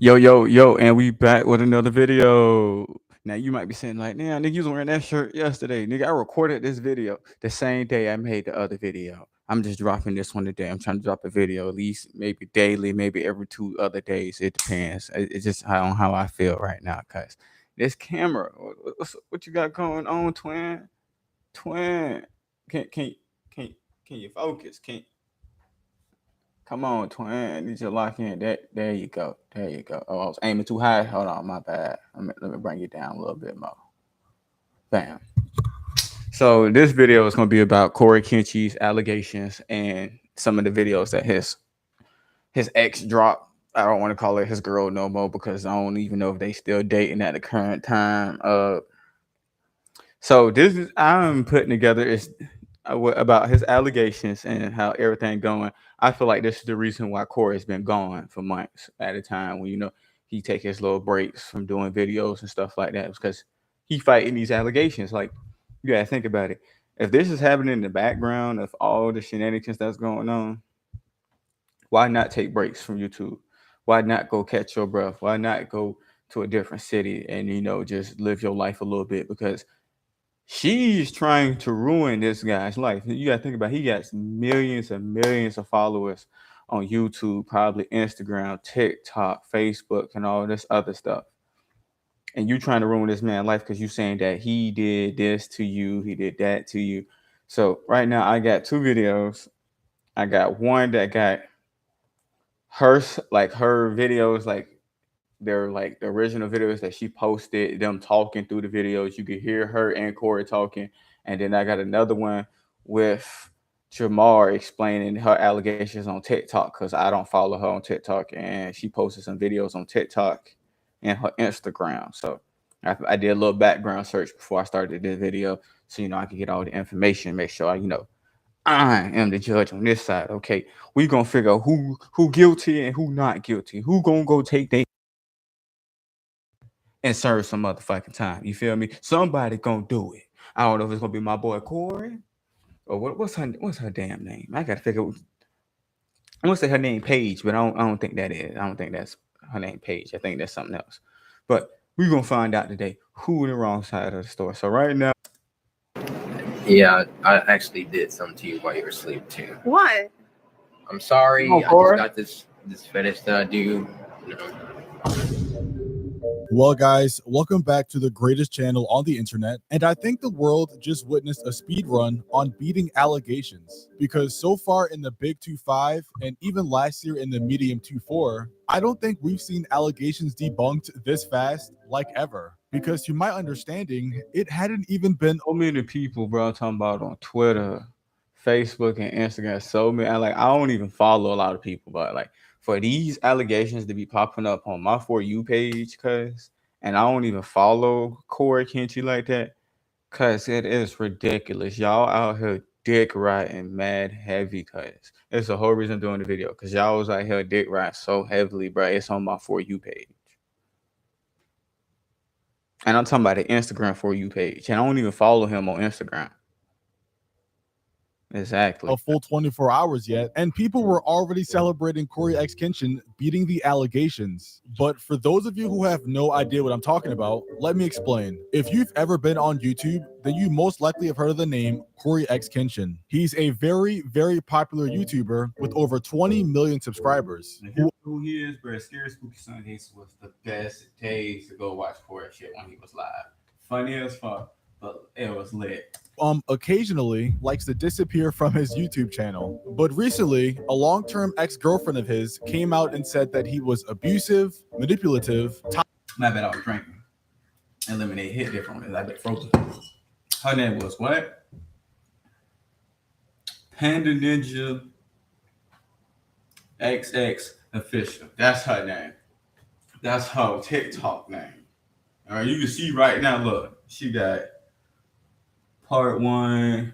Yo, and we back with another video. Now you might be saying like, "Nah, nigga, you was wearing that shirt yesterday, nigga." I recorded this video the same day I made the other video. I'm just dropping this one today. I'm trying to drop a video at least maybe daily, maybe every 2 other days. It depends. It's just on how I feel right now. Cause this camera, what you got going on, twin? Can can can can you focus? Can Come on, twin. I need you to lock in. There you go. There you go. Oh, I was aiming too high. Hold on, my bad. Let me bring you down a little bit more. Bam. So this video is going to be about Coryxkenshin's allegations and some of the videos that his ex dropped. I don't want to call it his girl no more because I don't even know if they still dating at the current time. So this is I'm putting together is about his allegations and how everything going. I feel like this is the reason why Corey's been gone for months at a time. When he take his little breaks from doing videos and stuff like that, because he fighting these allegations. Like you gotta think about it. If this is happening in the background of all the shenanigans that's going on, why not take breaks from YouTube? Why not go catch your breath? Why not go to a different city and just live your life a little bit? Because she's trying to ruin this guy's life. You got to think about it. He got millions and millions of followers on YouTube, probably Instagram, TikTok, Facebook, and all this other stuff. And you trying to ruin this man's life because you saying that he did this to you, he did that to you. So right now I got two videos. I got one that got her videos, like they're like the original videos that she posted, them talking through the videos. You could hear her and Corey talking. And then I got another one with Jamar explaining her allegations on TikTok because I don't follow her on TikTok. And she posted some videos on TikTok and her Instagram. So I did a little background search before I started this video. So, I could get all the information, make sure I am the judge on this side. Okay, we gonna figure out who guilty and who not guilty. Who gonna go take their and serve some motherfucking time. You feel me? Somebody gonna do it. I don't know if it's gonna be my boy Corey or what's her damn name. I gotta figure. I want to say her name Paige, but I don't think that is. I don't think that's her name Paige. I think that's something else. But we're gonna find out today who in the wrong side of the story. So right now, Yeah, I actually did something to you while you were asleep too. What? I'm sorry. Come on, I just Corey. got this fetish that I do. Well, guys, welcome back to the greatest channel on the internet. And I think the world just witnessed a speed run on beating allegations. Because so far in the Big 2-5 and even last year in the Medium 2-4, I don't think we've seen allegations debunked this fast like ever. Because to my understanding, it hadn't even been so many people, bro, talking about on Twitter, Facebook, and Instagram. So many. I don't even follow a lot of people, but like for these allegations to be popping up on my For You page, and I don't even follow Coryxkenshin like that, cause it is ridiculous. Y'all out here dick riding mad heavy, cause it's the whole reason I'm doing the video, cause y'all was out here dick riding so heavily, bro. It's on my For You page. And I'm talking about the Instagram For You page. And I don't even follow him on Instagram. Exactly. a full 24 hours yet, and people were already celebrating Coryxkenshin beating the allegations. But for those of you who have no idea what I'm talking about, let me explain. If you've ever been on YouTube, then you most likely have heard of the name Coryxkenshin. He's a very, very popular YouTuber with over 20 million subscribers. Who he is, bro? Scary Spooky Sundays was the best days to go watch Corey shit when he was live. Funny as fuck, but it was lit. Occasionally likes to disappear from his YouTube channel. But recently, a long-term ex-girlfriend of his came out and said that he was abusive, manipulative. My bad, I was drinking. And lemonade hit differently. I bet frozen. Her name was what? Panda Ninja XX Official. That's her name. That's her TikTok name. All right, you can see right now, look, she got part 1.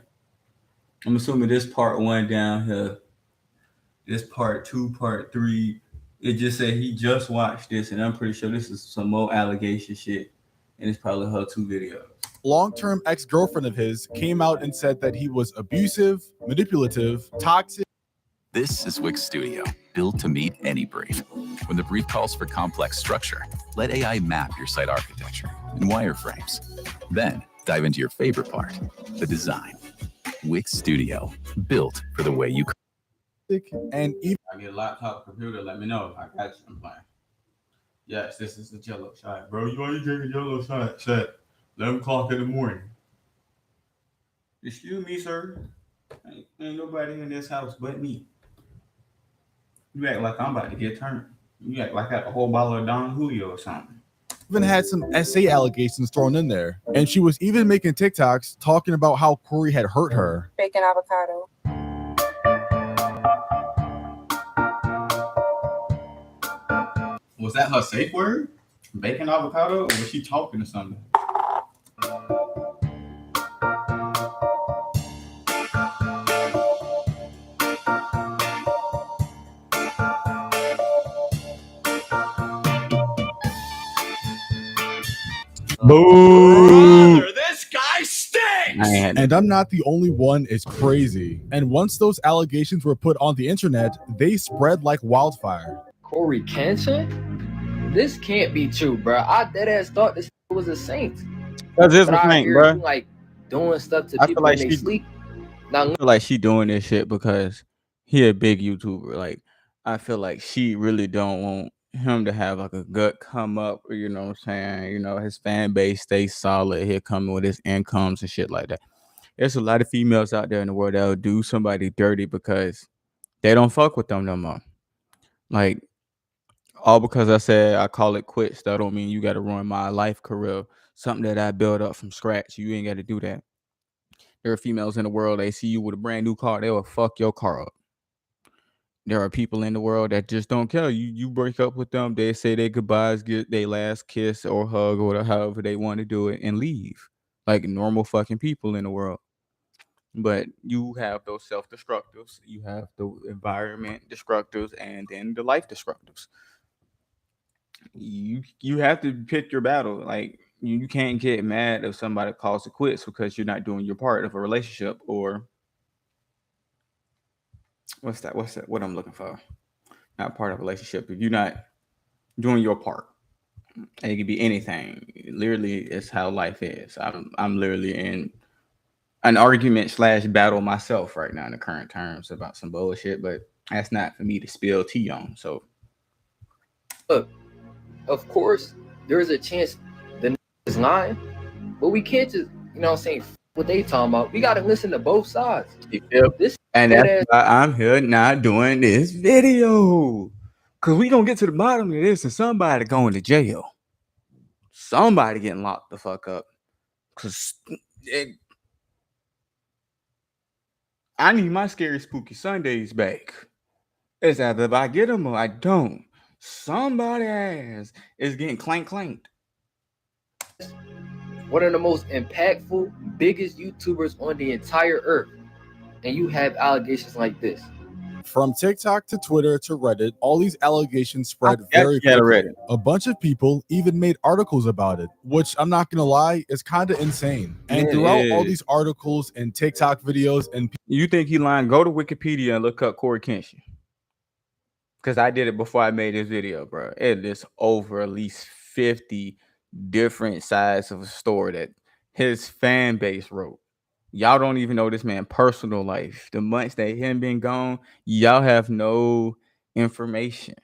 I'm assuming this part 1 down here. This part 2, part 3. It just said he just watched this, and I'm pretty sure this is some more allegation shit. And it's probably her 2 videos. Long-term ex-girlfriend of his came out and said that he was abusive, manipulative, toxic. This is Wix Studio, built to meet any brief. When the brief calls for complex structure, let AI map your site architecture and wireframes. Then dive into your favorite part, the design. Wix Studio, built for the way you. And even I get a laptop, computer. Let me know if I got you. I'm playing. Yes, this is the Jello shot, bro. You ain't drinking Jello shot. Shut. 11 o'clock in the morning. Excuse me, sir. Ain't nobody in this house but me. You act like I'm about to get turned. You act like I got a whole bottle of Don Julio or something. had some SA allegations thrown in there. And she was even making TikToks talking about how Corey had hurt her. Bacon avocado. Was that her safe word? Bacon avocado? Or was she talking to something? Boo! This guy stinks! And I'm not the only one. It's crazy. And once those allegations were put on the internet, they spread like wildfire. Coryxkenshin? This can't be true, bro. I deadass thought this was a saint. That's just But the I thing, hear bro. you like doing stuff to I feel people like when they she- sleep. I feel like she doing this shit because he a big YouTuber. Like, I feel like she really don't want him to have like a gut come up, or, you know what I'm saying? You know, his fan base stays solid. He'll come with his incomes and shit like that. There's a lot of females out there in the world that'll do somebody dirty because they don't fuck with them no more. Like, all because I said I call it quits, that don't mean you got to ruin my life career. Something that I built up from scratch. You ain't got to do that. There are females in the world, they see you with a brand new car, they will fuck your car up. There are people in the world that just don't care. You break up with them, they say their goodbyes, get their last kiss or hug or however they want to do it and leave. Like normal fucking people in the world. But you have those self-destructives, you have the environment destructives, and then the life destructives. You have to pick your battle. Like you can't get mad if somebody calls it quits because you're not doing your part of a relationship, or what's that? What I'm looking for? Not part of a relationship. If you're not doing your part, and it could be anything. Literally, it's how life is. I'm literally in an argument slash battle myself right now in the current terms about some bullshit, but that's not for me to spill tea on. So Look, of course, there is a chance the is lying, but we can't just, you know what I'm saying, what they talking about. We got to listen to both sides. This and dead that's ass why I'm here not doing this video. Cause we gonna get to the bottom of this and somebody going to jail. Somebody getting locked the fuck up. Cause I need my scary spooky Sundays back. It's either if I get them or I don't. Somebody ass is getting clanked. one of the most impactful, biggest YouTubers on the entire earth, and you have allegations like this. From TikTok to Twitter to Reddit, all these allegations spread very quickly. A bunch of people even made articles about it, which I'm not gonna lie is kind of insane. And It throughout all is. these articles and TikTok videos, and You think he lying? Go to Wikipedia and look up Coryxkenshin. Because I did it before I made this video, bro. It is over at least 50 different sides of a story that his fan base wrote. Y'all don't even know this man' personal life. The months that him been gone, y'all have no information.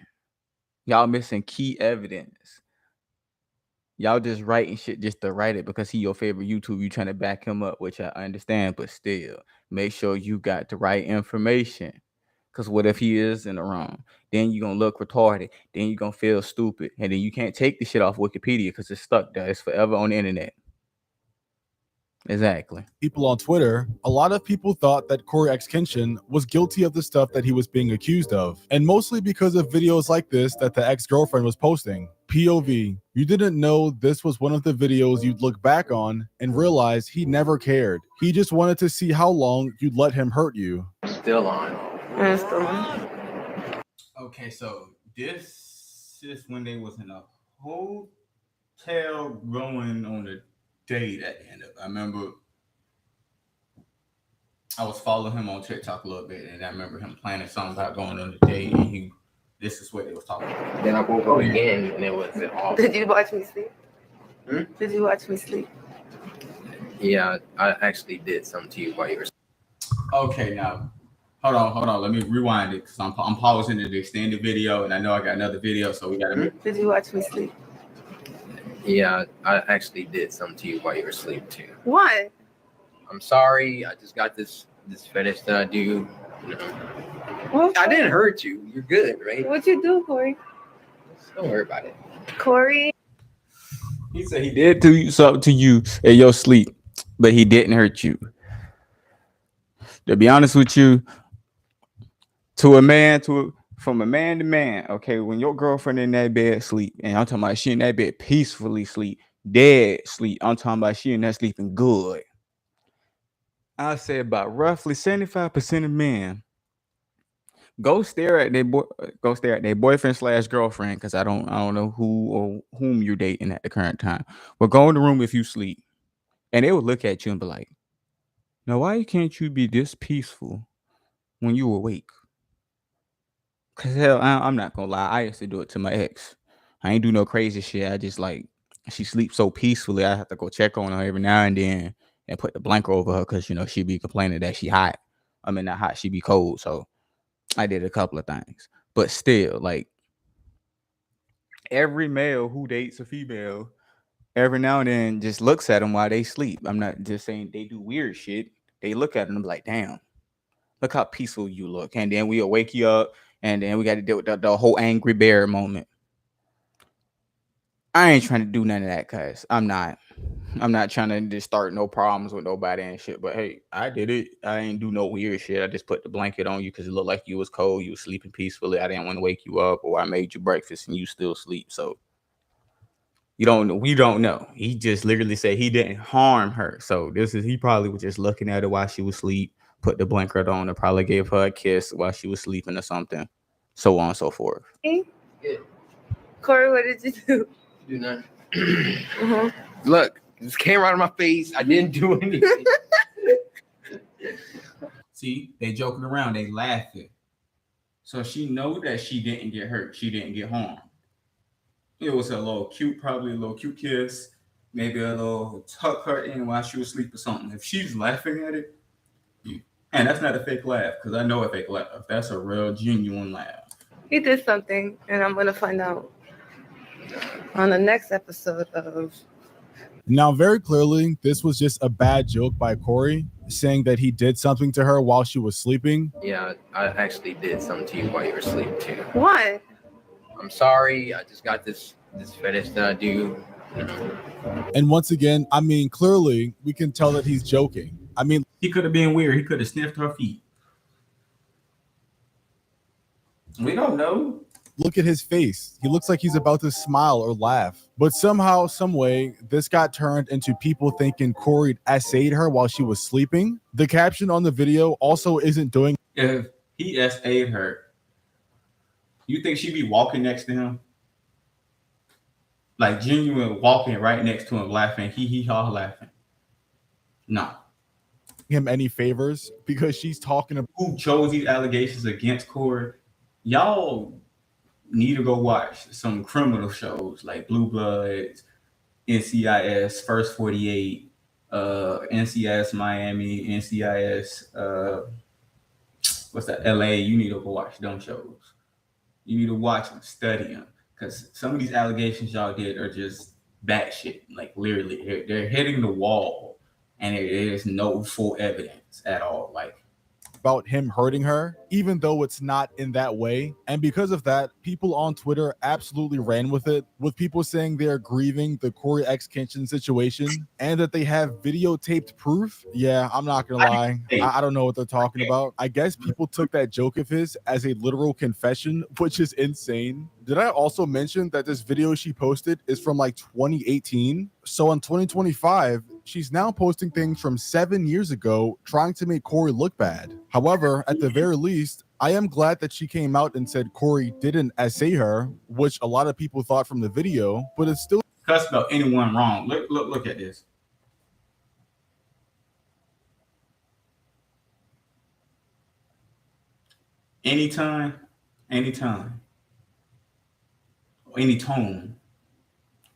Y'all missing key evidence. Y'all just writing shit just to write it because he your favorite YouTube. You trying to back him up, which I understand, but still, make sure you got the right information. Because what if he is in the wrong? Then you're going to look retarded. Then you're going to feel stupid. And then you can't take the shit off Wikipedia because it's stuck there. It's forever on the internet. Exactly. people on Twitter, a lot of people thought that Coryxkenshin was guilty of the stuff that he was being accused of. And mostly because of videos like this that the ex-girlfriend was posting. POV, you didn't know this was one of the videos you'd look back on and realize he never cared. He just wanted to see how long you'd let him hurt you. Still on. Okay, so this is when they was in a hotel going on a date at the end of it. I remember I was following him on TikTok a little bit, and I remember him planning something about going on a date, and this is what they was talking about. Then I woke up again and it was awful. Did you watch me sleep? Hmm? Did you watch me sleep? Yeah, I actually did something to you while you were. Okay, now hold on. Let me rewind it because I'm pausing the extended video, and I know I got another video, so we gotta. Did you watch me sleep? Yeah, I actually did something to you while you were asleep too. What? I'm sorry. I just got this fetish that I do. You know. What? I didn't hurt you. You're good, right? What'd you do, Corey? Don't worry about it. Corey? He said he did do something to you in your sleep, but he didn't hurt you. To be honest with you, from a man to man, okay, when your girlfriend in that bed sleep, and I'm talking about she in that bed peacefully sleep, dead sleep, I'm talking about she in there sleeping good. I say about roughly 75% of men go stare at their boyfriend / girlfriend, because I don't know who or whom you're dating at the current time. But go in the room if you sleep, and they would look at you and be like, "Now, why can't you be this peaceful when you awake?" Cause hell, I'm not gonna lie, I used to do it to my ex. I ain't do no crazy shit. I just like she sleeps so peacefully. I have to go check on her every now and then and put the blanket over her because she be complaining that she hot. I mean, not hot, she be cold. So I did a couple of things, but still, like every male who dates a female, every now and then just looks at them while they sleep. I'm not just saying they do weird shit. They look at them and be like, "Damn, look how peaceful you look," and then we'll wake you up. And then we got to deal with the whole angry bear moment. I ain't trying to do none of that, cuz I'm not trying to just start no problems with nobody and shit. But hey, I did it. I ain't do no weird shit. I just put the blanket on you because it looked like you was cold. You was sleeping peacefully. I didn't want to wake you up, or I made you breakfast and you still sleep. So we don't know. He just literally said he didn't harm her. So he probably was just looking at her while she was asleep, put the blanket on, and probably gave her a kiss while she was sleeping or something. So on and so forth. Yeah. Corey, what did you do? Do nothing. Mm-hmm. Look, this came right in my face. I didn't do anything. See, they joking around, they laughing. So she know that she didn't get hurt. She didn't get harmed. It was probably a little cute kiss, maybe a little tuck her in while she was asleep or something. If she's laughing at it, and that's not a fake laugh, because I know a fake laugh. That's a real genuine laugh. He did something, and I'm going to find out on the next episode of... Now, very clearly, this was just a bad joke by Corey, saying that he did something to her while she was sleeping. Yeah, I actually did something to you while you were asleep too. What? I'm sorry. I just got this fetish that I do. You know. And once again, I mean, clearly, we can tell that he's joking. I mean, he could have been weird. He could have sniffed her feet. We don't know. Look at his face. He looks like he's about to smile or laugh. But somehow, some way, this got turned into people thinking Corey essayed her while she was sleeping. The caption on the video also isn't doing... If he essayed her, you think she'd be walking next to him? Like genuine walking right next to him, laughing, hee ha laughing. No. Him any favors because she's talking about who chose these allegations against Corey. Y'all need to go watch some criminal shows like Blue Bloods, NCIS, First 48, NCIS Miami, NCIS, what's that, LA. You need to go watch them shows. You need to watch them, study them, because some of these allegations y'all did are just batshit. Like literally, they're hitting the wall, and there is no full evidence at all. Like about him hurting her, even though it's not in that way. And because of that, people on Twitter absolutely ran with it, with people saying they're grieving the Coryxkenshin situation and that they have videotaped proof. Yeah, I'm not gonna lie. I don't know what they're talking about. I guess people took that joke of his as a literal confession, which is insane. Did I also mention that this video she posted is from like 2018? So in 2025, she's now posting things from 7 years ago, trying to make Corey look bad. However, at the very least, I am glad that she came out and said Corey didn't essay her, which a lot of people thought from the video, but it's still cuss about anyone wrong. Look at this. anytime, anytime, or any tone,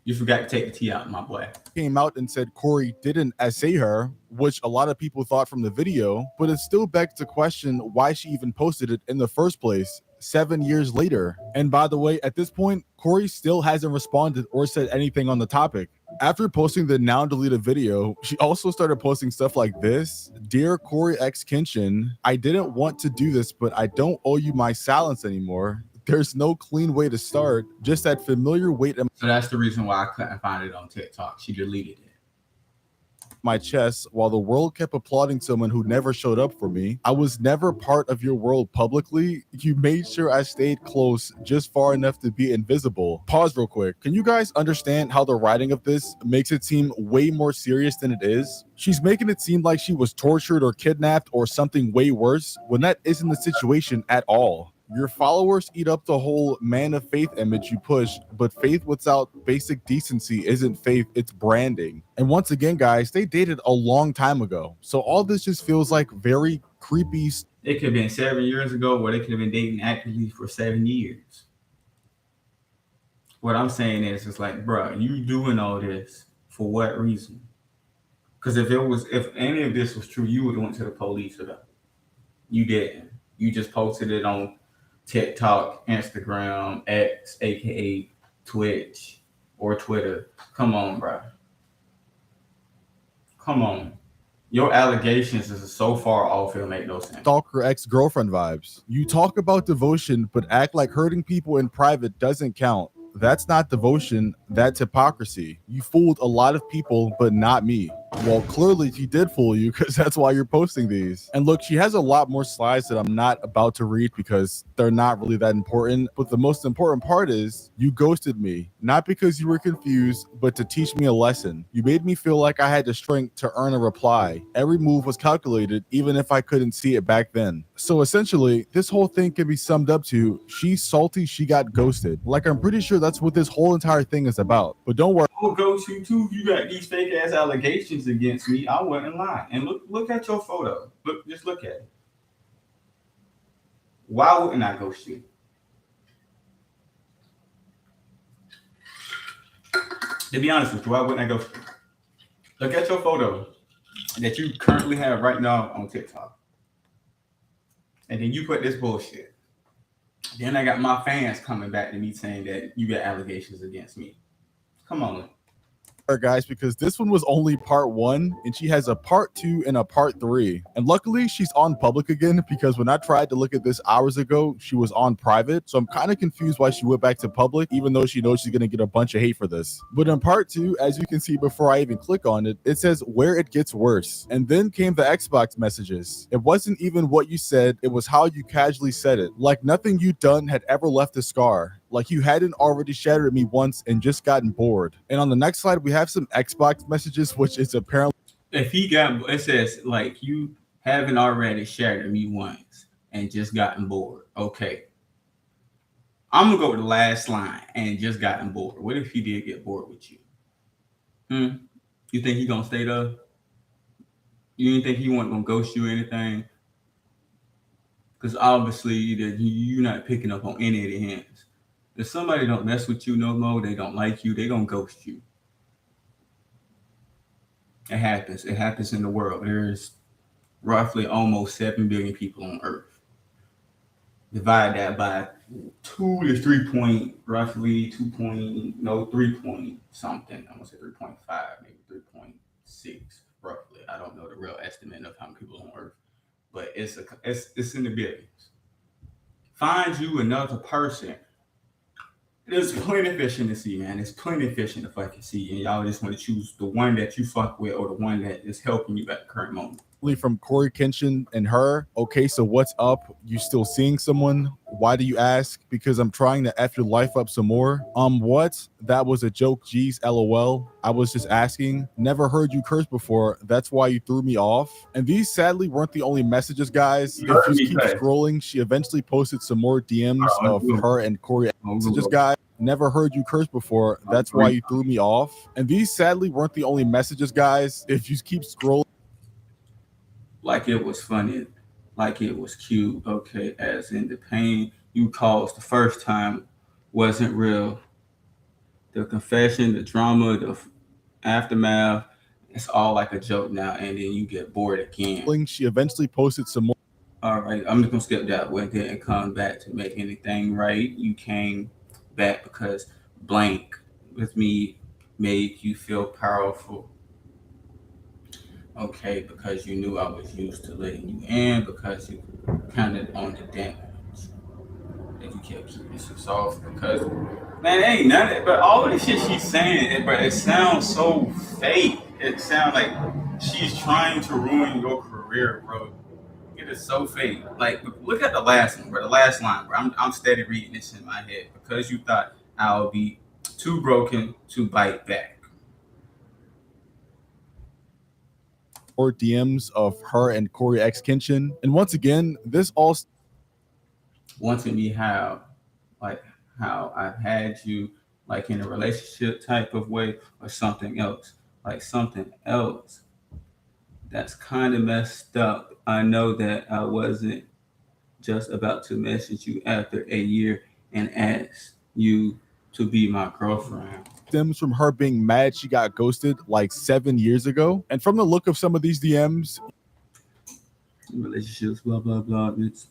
you forgot to take the T out, my boy. Came out and said Cory didn't essay her, which a lot of people thought from the video, but it still begs to question why she even posted it in the first place 7 years later. And by the way, at this point, Cory still hasn't responded or said anything on the topic. After posting the now deleted video, she also started posting stuff like this. Dear Coryxkenshin, I didn't want to do this, but I don't owe you my silence anymore. There's no clean way to start, just that familiar weight in So that's the reason why I couldn't find it on TikTok. She deleted it. my chest while the world kept applauding someone who never showed up for me. I was never part of your world publicly. You made sure I stayed close, just far enough to be invisible. Pause real quick. Can you guys understand how the writing of this makes it seem way more serious than it is? She's making it seem like she was tortured or kidnapped or something way worse, when that isn't the situation at all. Your followers eat up the whole man of faith image you push, but faith without basic decency isn't faith, it's branding. And once again, guys, they dated a long time ago. So all this just feels like very creepy. It could have been 7 years ago, or they could have been dating actively for 7 years. What I'm saying is, it's like, bro, you doing all this for what reason? Because if any of this was true, you would have went to the police about it. You didn't. You just posted it on TikTok, Instagram, X, aka Twitch, or Twitter. Come on, bro. Come on. Your allegations is so far off, it'll make no sense. Stalker ex-girlfriend vibes. You talk about devotion, but act like hurting people in private doesn't count. That's not devotion, that's hypocrisy. You fooled a lot of people, but not me. Well, clearly she did fool you, because that's why you're posting these. And look, she has a lot more slides that I'm not about to read because they're not really that important. But the most important part is you ghosted me, not because you were confused, but to teach me a lesson. You made me feel like I had the strength to earn a reply. Every move was calculated, even if I couldn't see it back then. So essentially, this whole thing can be summed up to, she's salty she got ghosted. Like, I'm pretty sure that's what this whole entire thing is about. But don't worry. I'll ghost you too. You got these fake ass allegations against me. I wasn't lying. And look at your photo. Just look at it. Why wouldn't I ghost you? To be honest with you, why wouldn't I ghost you? Look at your photo that you currently have right now on TikTok. And then you put this bullshit. Then I got my fans coming back to me saying that you got allegations against me. Come on. Guys, because this one was only part 1 and she has a part 2 and a part 3, and luckily she's on public again, because when I tried to look at this hours ago, she was on private. So I'm kind of confused why she went back to public, even though she knows she's going to get a bunch of hate for this. But in part 2, as you can see before I even click on it, it says where it gets worse, and then came the Xbox messages. It wasn't even what you said, it was how you casually said it, like nothing you'd done had ever left a scar, like you hadn't already shattered me once and just gotten bored. And on the next slide, we have some Xbox messages, which is apparently, if he got, it says like you haven't already shattered me once and just gotten bored. Okay, I'm gonna go with the last line, and just gotten bored. What if he did get bored with you? You think he gonna stay there? You didn't think he wasn't gonna ghost you or anything? Because obviously you're not picking up on any of the hints. If somebody don't mess with you no more, they don't like you, they gonna ghost you. It happens. It happens in the world. There's roughly almost 7 billion people on Earth. Divide that by 2 to 3 point, roughly 3 point something. I'm gonna say 3.5, maybe 3.6, roughly. I don't know the real estimate of how many people on Earth, but it's in the billions. Find you another person. There's plenty of fish in the sea, man. There's plenty of fish in the fucking sea, and y'all just want to choose the one that you fuck with or the one that is helping you at the current moment. from Coryxkenshin and her. Okay, so what's up? You still seeing someone? Why do you ask? Because I'm trying to F your life up some more. What? That was a joke, geez, LOL. I was just asking. Never heard you curse before. That's why you threw me off. And these sadly weren't the only messages, guys. If you keep scrolling, she eventually posted some more DMs of her and Cory messages, guys. Never heard you curse before. That's why you threw me off. And these sadly weren't the only messages, guys. If you keep scrolling. Like it was funny. like it was cute. Okay, as in the pain you caused the first time wasn't real. The confession, the drama, the aftermath, it's all like a joke now, and then you get bored again. She eventually posted some more. All right, I'm just gonna skip that one. Didn't come back to make anything right. You came back because blank with me made you feel powerful. Okay, because you knew I was used to letting you in, because you counted on the damage that you kept keeping so soft. Because man, ain't nothing. But all of the shit she's saying, but it sounds so fake. It sounds like she's trying to ruin your career, bro. It is so fake. Like, look at the last one, bro. The last line, bro. I'm steady reading this in my head. Because you thought I'll be too broken to bite back. Or DMs of her and Coryxkenshin. And once again, this all wanting me how I've had you like in a relationship type of way or something else. Like something else. That's kind of messed up. I know that I wasn't just about to message you after a year and ask you to be my girlfriend. Stems from her being mad she got ghosted like 7 years ago. And from the look of some of these DMs, relationships, blah blah blah. It's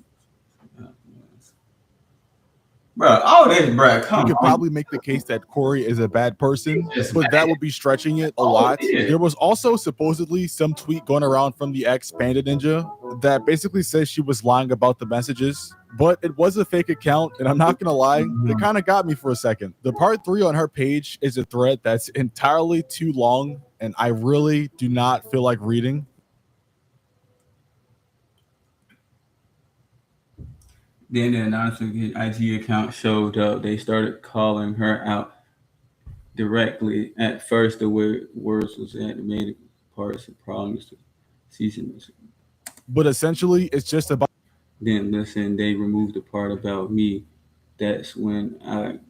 bro, all this, bro. Come you could on. probably make the case that Cory is a bad person, but that would be stretching it a lot. There was also supposedly some tweet going around from the ex Panda Ninja that basically says she was lying about the messages, but it was a fake account, and I'm not gonna lie, it kind of got me for a second. The part 3 on her page is a thread that's entirely too long, and I really do not feel like reading. Then the announcement IG account showed up. They started calling her out directly. At first, the words was animated parts and problems to season. But essentially, it's just about. Then listen, they removed the part about me. That's when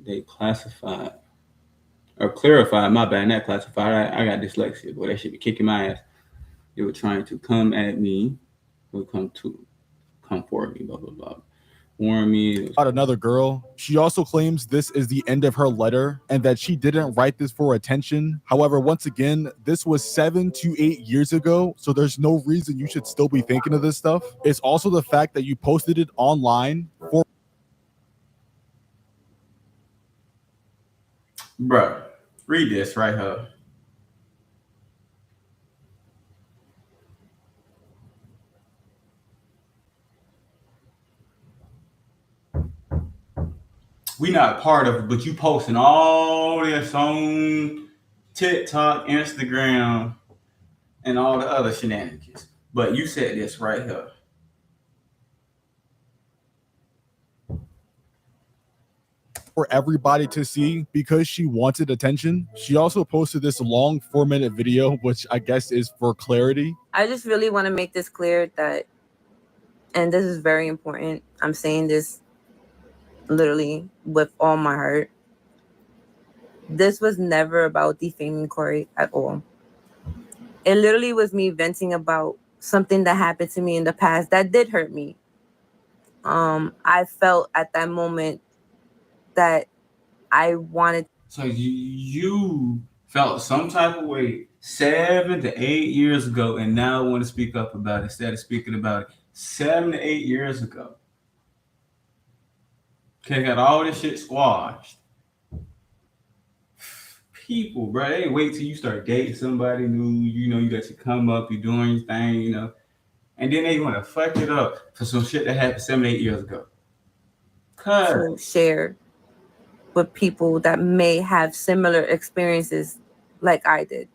they clarified. My bad, not classified. I got dyslexia, boy. That should be kicking my ass. They were trying to come at me, or come for me, blah blah blah. Warn me About another girl. She also claims this is the end of her letter and that she didn't write this for attention. However, once again, this was 7 to 8 years ago, so there's no reason you should still be thinking of this stuff. It's also the fact that you posted it online for. Bruh, read this right here. We not part of it, but you posting all this on TikTok, Instagram, and all the other shenanigans. But you said this right here. For everybody to see because she wanted attention. She also posted this long 4-minute video, which I guess is for clarity. I just really want to make this clear that, and this is very important, I'm saying this literally with all my heart. This was never about defaming Cory at all. It literally was me venting about something that happened to me in the past that did hurt me. I felt at that moment that I wanted. So you felt some type of way 7 to 8 years ago, and now want to speak up about it instead of speaking about it 7 to 8 years ago. Okay, got all this shit squashed. People, bro, they wait till you start dating somebody new. You know, you got your come up, you doing your thing, you know, and then they want to fuck it up for some shit that happened 7 to 8 years ago. To share with people that may have similar experiences like I did.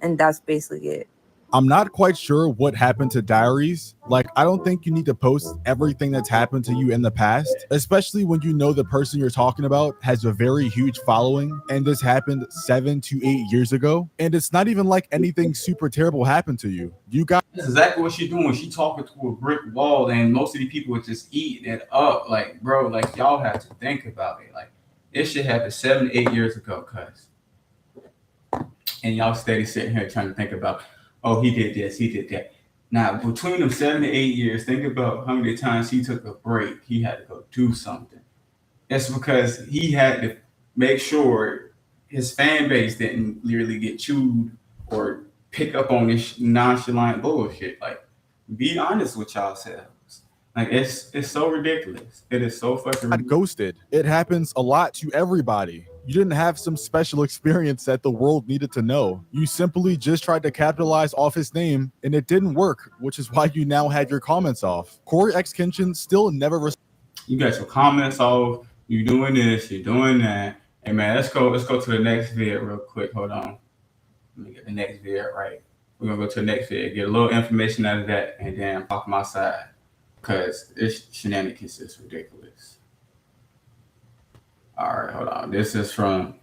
And that's basically it. I'm not quite sure what happened to Diaries. Like, I don't think you need to post everything that's happened to you in the past, especially when you know the person you're talking about has a very huge following, and this happened 7 to 8 years ago. And it's not even like anything super terrible happened to you. You got. That's exactly what she's doing. She talking to a brick wall, and most of the people are just eating it up. Like, bro, like y'all have to think about it. Like, this shit happened 7 to 8 years ago, cuz. And y'all steady sitting here trying to think about, oh, he did this, he did that. Now, between them 7 to 8 years, think about how many times he took a break. He had to go do something. It's because he had to make sure his fan base didn't literally get chewed or pick up on this nonchalant bullshit. Like, be honest with yourselves. Like, it's so ridiculous. It is so fucking Got ridiculous. ghosted. It happens a lot to everybody. You didn't have some special experience that the world needed to know. You simply just tried to capitalize off his name and it didn't work, which is why you now had your comments off. Coryxkenshin still never You got your comments off. You doing this. You're doing that. Hey man, let's go. Let's go to the next vid real quick. Hold on. Let me get the next vid right. We're gonna go to the next vid, get a little information out of that, and then talk my side because this shenanigans is ridiculous. All right, hold on. This is from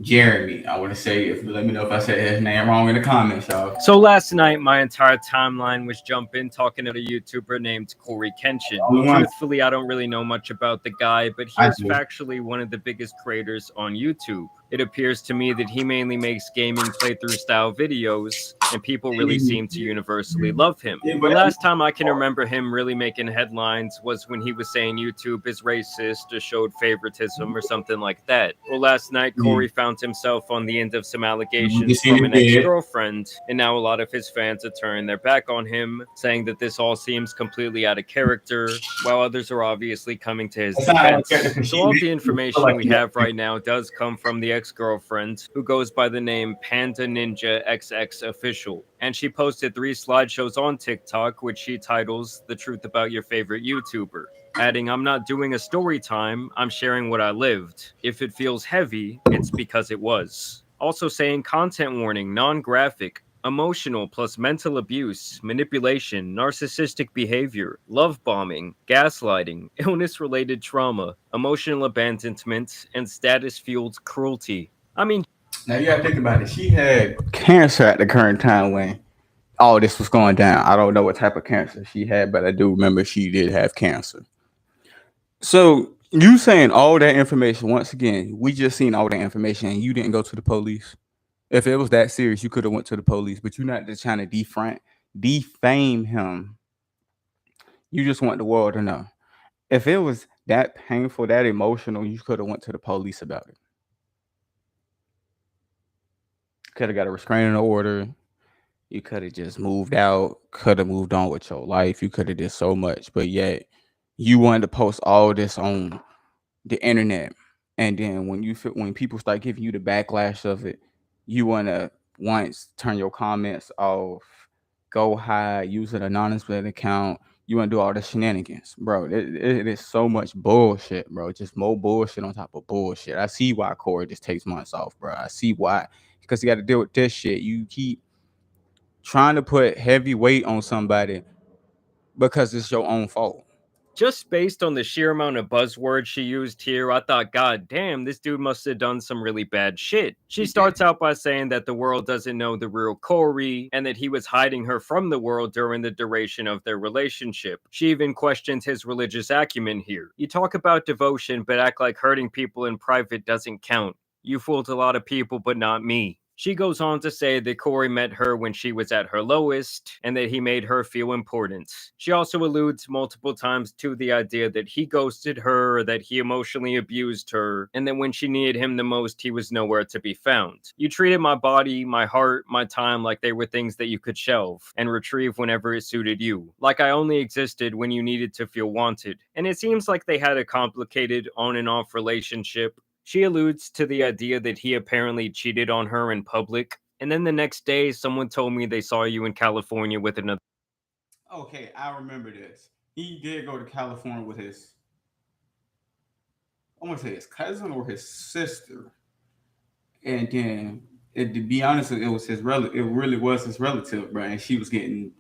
Jeremy. I want to say, if let me know if I said his name wrong in the comments, y'all. So last night, my entire timeline was jumping talking to a YouTuber named Coryxkenshin. Truthfully, I don't really know much about the guy, but he is factually one of the biggest creators on YouTube. It appears to me that he mainly makes gaming playthrough style videos, and people really seem to universally love him. The last time I can remember him really making headlines was when he was saying YouTube is racist or showed favoritism or something like that. Well, last night, Cory found himself on the end of some allegations from an ex-girlfriend, and now a lot of his fans are turning their back on him, saying that this all seems completely out of character, while others are obviously coming to his defense. So all the information we have right now does come from the ex-girlfriend, who goes by the name Panda Ninja XX Official, and she posted 3 slideshows on TikTok, which she titles "The Truth About Your Favorite YouTuber," adding, "I'm not doing a story time, I'm sharing what I lived. If it feels heavy, it's because it was." Also saying, "Content warning, non-graphic, emotional plus mental abuse, manipulation, narcissistic behavior, love bombing, gaslighting, illness-related trauma, emotional abandonment, and status-fueled cruelty." I mean, now you gotta think about it. She had cancer at the current time when all this was going down. I don't know what type of cancer she had, but I do remember she did have cancer. So you saying all that information once again? We just seen all that information, and you didn't go to the police. If it was that serious, you could have went to the police, but you're not just trying to defame him. You just want the world to know. If it was that painful, that emotional, you could have went to the police about it. Could have got a restraining order. You could have just moved out. Could have moved on with your life. You could have did so much, but yet you wanted to post all this on the internet, and then when people start giving you the backlash of it, you want to once turn your comments off, go hide, use an anonymous account. You want to do all the shenanigans, bro. It is so much bullshit, bro. Just more bullshit on top of bullshit. I see why Cory just takes months off, bro. I see why, because you got to deal with this shit. You keep trying to put heavy weight on somebody because it's your own fault. just based on the sheer amount of buzzwords she used here, I thought, God damn, this dude must have done some really bad shit. She starts out by saying that the world doesn't know the real Cory, and that he was hiding her from the world during the duration of their relationship. She even questions his religious acumen here. You talk about devotion, but act like hurting people in private doesn't count. You fooled a lot of people, but not me. She goes on to say that Cory met her when she was at her lowest, and that he made her feel important. She also alludes multiple times to the idea that he ghosted her, or that he emotionally abused her, and that when she needed him the most, he was nowhere to be found. You treated my body, my heart, my time like they were things that you could shelve and retrieve whenever it suited you. Like I only existed when you needed to feel wanted. And it seems like they had a complicated on and off relationship. She alludes to the idea that he apparently cheated on her in public, and then the next day, someone told me they saw you in California with another. Okay, I remember this. He did go to California with his, I want to say his cousin or his sister, and then, to be honest, it was his relative. It really was his relative, bro. And she was getting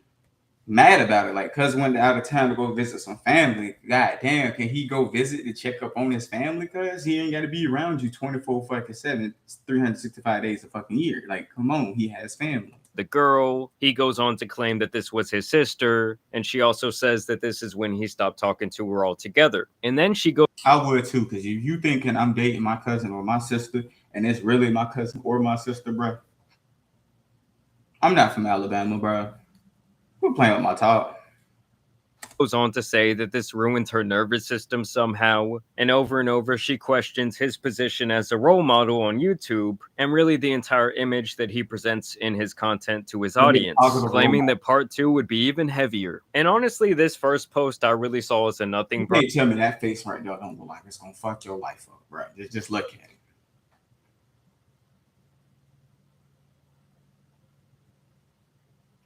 mad about it. Like, cuz went out of town to go visit some family. God damn, can he go visit to check up on his family? Cuz he ain't got to be around you 24 fucking 7, 365 days a fucking year. Like, come on, he has family. The girl, he goes on to claim that this was his sister, and she also says that this is when he stopped talking to her altogether. And then she goes, I would too, because if you thinking I'm dating my cousin or my sister, and it's really my cousin or my sister, bro, I'm not from Alabama, bro. We're playing with my top. Goes on to say that this ruined her nervous system somehow, and over she questions his position as a role model on YouTube and really the entire image that he presents in his content to his audience, claiming that part 2 would be even heavier. And honestly, this first post I really saw as a nothing. You can't tell me that face right there don't look like it's gonna fuck your life up, bro. Just look at it.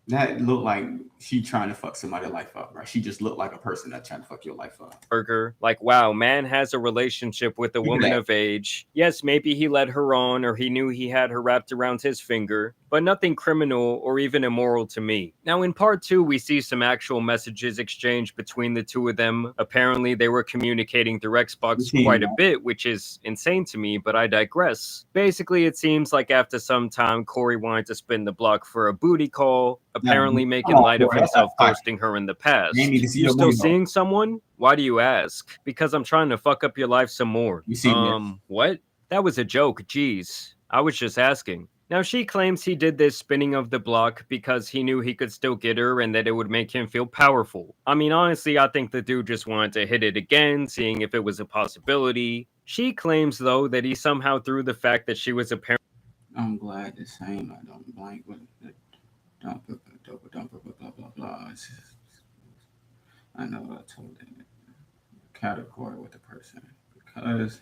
That looked like she trying to fuck somebody's life up, right? She just looked like a person that's trying to fuck your life up. Burger, like, wow, man has a relationship with a woman of age. Yes, maybe he led her on, or he knew he had her wrapped around his finger, but nothing criminal or even immoral to me. Now, in part 2, we see some actual messages exchanged between the two of them. Apparently, they were communicating through Xbox quite a bit, which is insane to me, but I digress. Basically, it seems like after some time, Corey wanted to spin the block for a booty call, apparently making light of himself ghosting her in the past. You still seeing someone? Why do you ask? Because I'm trying to fuck up your life some more. What? That was a joke, jeez. I was just asking. Now, she claims he did this spinning of the block because he knew he could still get her and that it would make him feel powerful. I mean, honestly, I think the dude just wanted to hit it again, seeing if it was a possibility. She claims, though, that he somehow threw the fact that she was apparently... I'm glad the same. I don't blank with it. Don't blah, blah, blah. I know I told them category with the person because...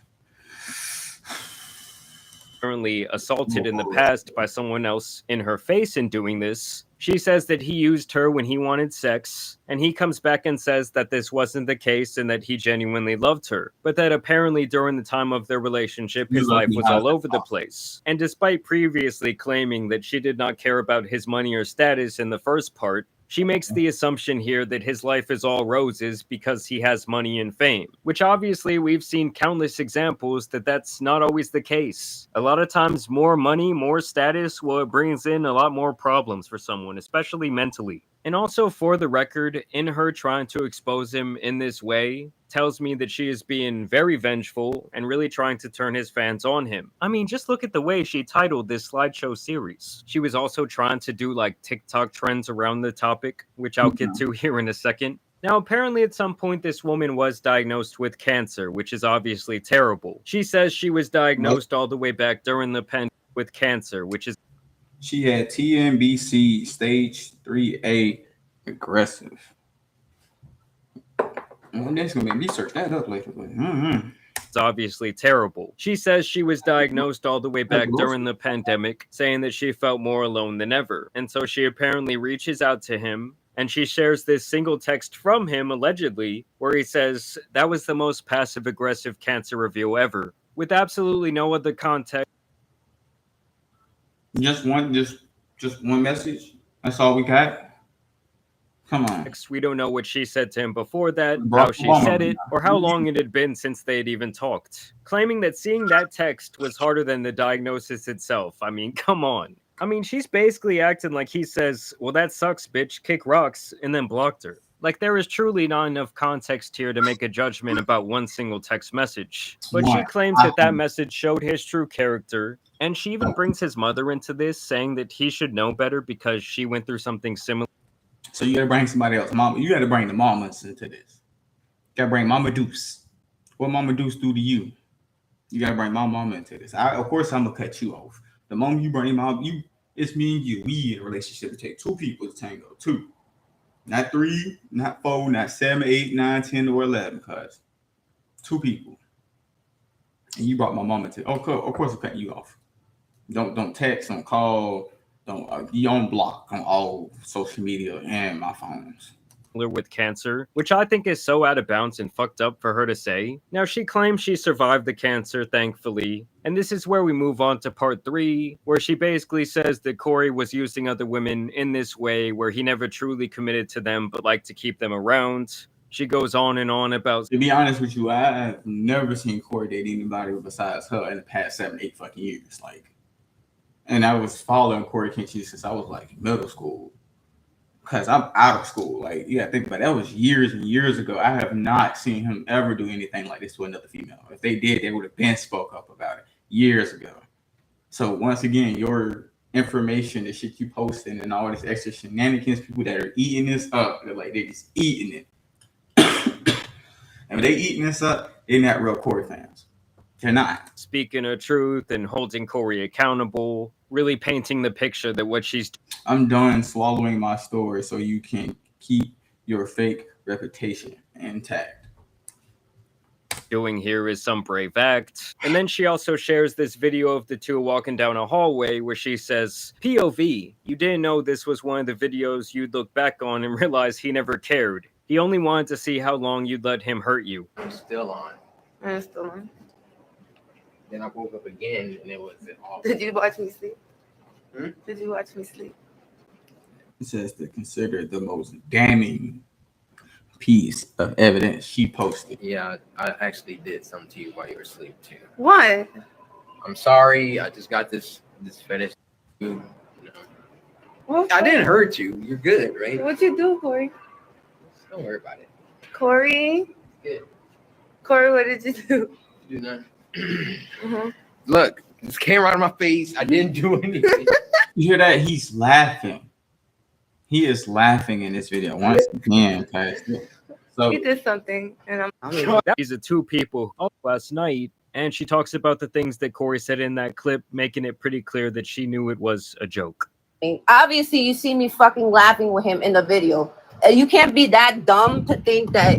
Currently assaulted in the past by someone else in her face in doing this. She says that he used her when he wanted sex, and he comes back and says that this wasn't the case and that he genuinely loved her, but that apparently during the time of their relationship, his life was all over the place. And despite previously claiming that she did not care about his money or status in the first part, she makes the assumption here that his life is all roses because he has money and fame, which obviously we've seen countless examples that that's not always the case. A lot of times more money, more status, well, it brings in a lot more problems for someone, especially mentally. And also, for the record, in her trying to expose him in this way, tells me that she is being very vengeful and really trying to turn his fans on him. I mean, just look at the way she titled this slideshow series. She was also trying to do like TikTok trends around the topic, which I'll get to here in a second. Now, apparently at some point, this woman was diagnosed with cancer, which is obviously terrible. She says she was diagnosed all the way back during the pandemic with cancer, which is... She had TNBC stage 3A aggressive. Well, that's going to make me search that up later. It's obviously terrible. She says she was diagnosed all the way back during the pandemic, saying that she felt more alone than ever. And so she apparently reaches out to him, and she shares this single text from him, allegedly, where he says, "That was the most passive-aggressive cancer reveal ever," with absolutely no other context. Just one message. That's all we got. Come on. We don't know what she said to him before that, how she said it, or how long it had been since they had even talked. Claiming that seeing that text was harder than the diagnosis itself. I mean, come on. I mean, she's basically acting like he says, "Well, that sucks, bitch, kick rocks," and then blocked her. Like, there is truly not enough context here to make a judgment about one single text message. But she claims that that message showed his true character, and she even brings his mother into this, saying that he should know better because she went through something similar. So you got to bring somebody else. Mama, you got to bring the mamas into this. You got to bring Mama Deuce. What Mama Deuce do to you? You got to bring my mama into this. Of course, I'm going to cut you off. The moment you bring mom, it's me and you. We in a relationship. It takes two people to tango. Two. Not three, not four, not 7, 8, 9, 10, or 11. Because two people. And you brought my mama to. Of course, I'm cutting you off. Don't text, don't call, don't be on block on all social media and my phones. With cancer, which I think is so out of bounds and fucked up for her to say. Now, she claims she survived the cancer, thankfully, and this is where we move on to part 3, where she basically says that Corey was using other women in this way, where he never truly committed to them, but liked to keep them around. She goes on and on about... To be honest with you, I've never seen Corey date anybody besides her in the past 7, 8 fucking years. And I was following Coryxkenshin since I was middle school. Because I'm out of school. You gotta think about it. That was years and years ago. I have not seen him ever do anything like this to another female. If they did, they would have been spoke up about it years ago. So once again, your information, the shit you posting, and all this extra shenanigans. People that are eating this up, they're just eating it. And when they eating this up, they're not real Corey fans. They're not speaking her truth and holding Corey accountable, really painting the picture that what she's. I'm done swallowing my story so you can keep your fake reputation intact. Doing here is some brave act. And then she also shares this video of the two walking down a hallway where she says, POV, you didn't know this was one of the videos you'd look back on and realize he never cared. He only wanted to see how long you'd let him hurt you. I'm still on. I'm still on. Then I woke up again and it was off. Did you watch me sleep? Hmm? Did you watch me sleep? It says to consider the most damning piece of evidence she posted. Yeah, I actually did something to you while you were asleep too. What? I'm sorry. I just got this fetish. You know. What? I didn't hurt you. You're good, right? What'd you do, Corey? Don't worry about it. Corey? Good. Corey, what did you do? You do not. Mm-hmm. Look, this camera out of my face. I didn't do anything. You hear that? He's laughing. He is laughing in this video once again. So You did something, and These are two people last night, and she talks about the things that Corey said in that clip, making it pretty clear that she knew it was a joke. Obviously, you see me fucking laughing with him in the video. You can't be that dumb to think that.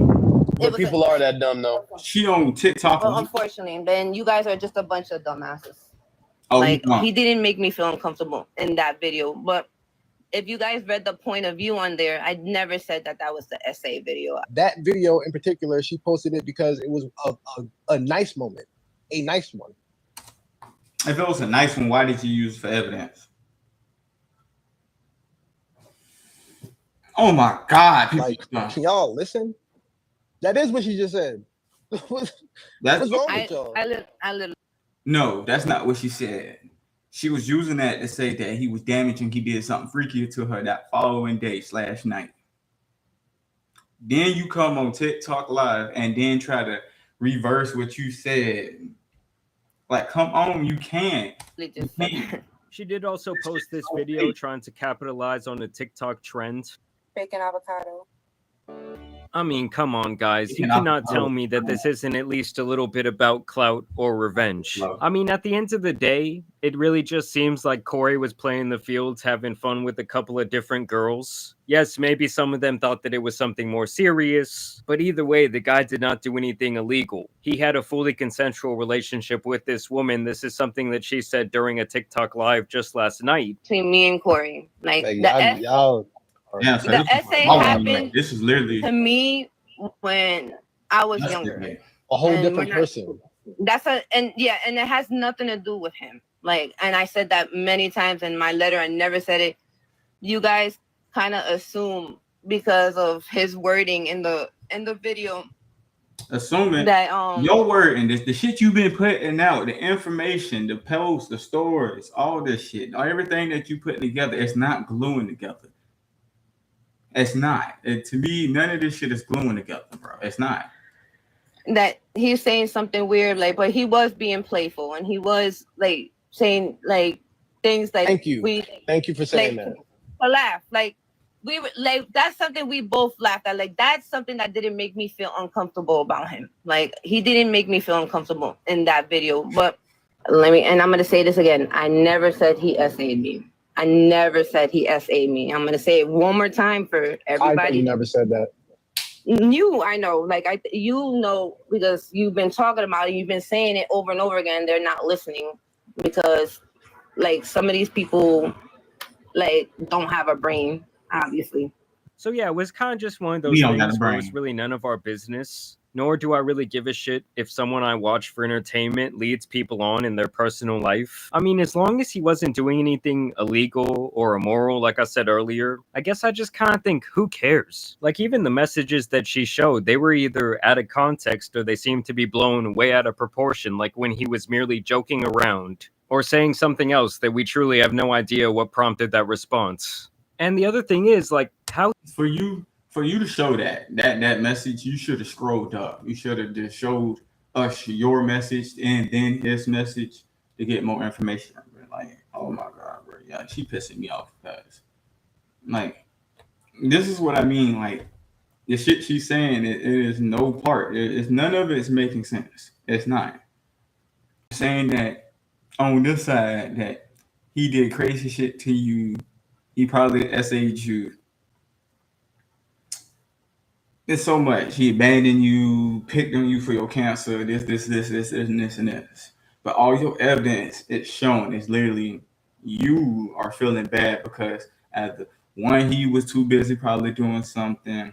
But people are that dumb, though. she on TikTok. Well, unfortunately, then you guys are just a bunch of dumbasses. Oh, Like, he didn't make me feel uncomfortable in that video. But if you guys read the point of view on there, I never said that was the essay video. That video in particular, she posted it because it was a nice moment, a nice one. If it was a nice one, why did you use it for evidence? Oh my God! Like, can y'all listen? That is what she just said. What's wrong with y'all? I literally. No, that's not what she said. She was using that to say that he was damaging. He did something freaky to her that following day / night. Then you come on TikTok live and then try to reverse what you said. Like, come on, you can't. She did also post this video trying to capitalize on the TikTok trend. bacon avocado. I mean, come on, guys. You cannot tell me that this isn't at least a little bit about clout or revenge. I mean, at the end of the day, it really just seems like Corey was playing the fields, having fun with a couple of different girls. Yes, maybe some of them thought that it was something more serious, but either way, the guy did not do anything illegal. He had a fully consensual relationship with this woman. This is something that she said during a TikTok live just last night. Between me and Corey. Like, y'all Yeah, so the essay happened this is literally to me when I was younger. A whole And different we're not- person. And it has nothing to do with him. Like, and I said that many times in my letter. I never said it. You guys kind of assume because of his wording in the video assuming that your word and the shit you've been putting out, the information, the posts, the stories, all this shit, everything that you put together, it's not gluing together. It's not. To me, none of this shit is gluing together, bro. It's not. that he's saying something weird, like, but he was being playful and he was like saying like things like Thank you for saying like, that. A laugh, like we were like, that's something we both laughed at. Like, that's something that didn't make me feel uncomfortable about him. Like, he didn't make me feel uncomfortable in that video. But I'm gonna say this again. I never said he essayed me. I never said he essayed me. I'm gonna say it one more time for everybody. I never said that. I know, like because you've been talking about it, you've been saying it over and over again. They're not listening because like some of these people like don't have a brain, obviously. So yeah, it was kind of just one of those things where it's really none of our business. Nor do I really give a shit if someone I watch for entertainment leads people on in their personal life. I mean, as long as he wasn't doing anything illegal or immoral, like I said earlier, I guess I just kind of think, who cares? Like, even the messages that she showed, they were either out of context or they seemed to be blown way out of proportion, like when he was merely joking around or saying something else that we truly have no idea what prompted that response. And the other thing is, like, how... For you to show that message, you should have scrolled up. You should have just showed us your message and then his message to get more information. Like, oh my God, bro, Yeah, she pissing me off because, like, this is what I mean. Like, the shit she's saying, it is no part. It's none of it is making sense. It's not saying that on this side that he did crazy shit to you. He probably SA'd you. It's so much. He abandoned you, picked on you for your cancer, this, and this, and this. But all your evidence it's shown is literally you are feeling bad because at the one he was too busy probably doing something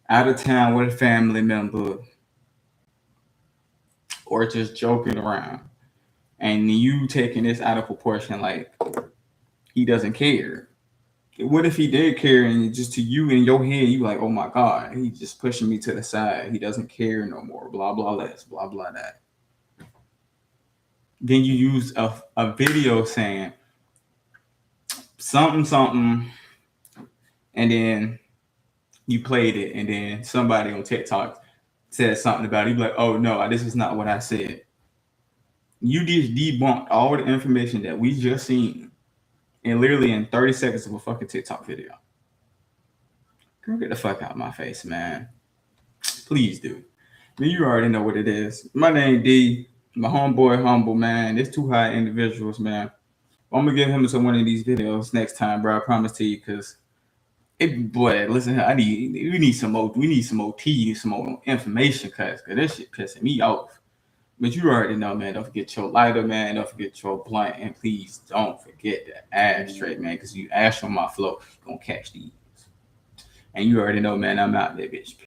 out of town with a family member or just joking around. And you taking this out of proportion like he doesn't care. What if he did care and just to you in your head, you like, oh my God, he's just pushing me to the side. He doesn't care no more. Blah, blah, this, blah, blah, that. Then you use a video saying something, and then you played it, and then somebody on TikTok said something about it. You be like, oh no, this is not what I said. You just debunked all the information that we just seen, and literally in 30 seconds of a fucking TikTok video. Girl, get the fuck out of my face, man. Please do. I mean, you already know what it is. My name D. My homeboy Humble, man. There's two high individuals, man. I'm gonna get him to one of these videos next time, bro. I promise to you, cause boy, listen, we need some more tea, some more information, cause this shit pissing me off. But you already know, man. Don't forget your lighter, man. Don't forget your blunt, and please don't forget the ashtray, man. Cause you ash on my floor, you gonna catch these. And you already know, man. I'm out there, bitch.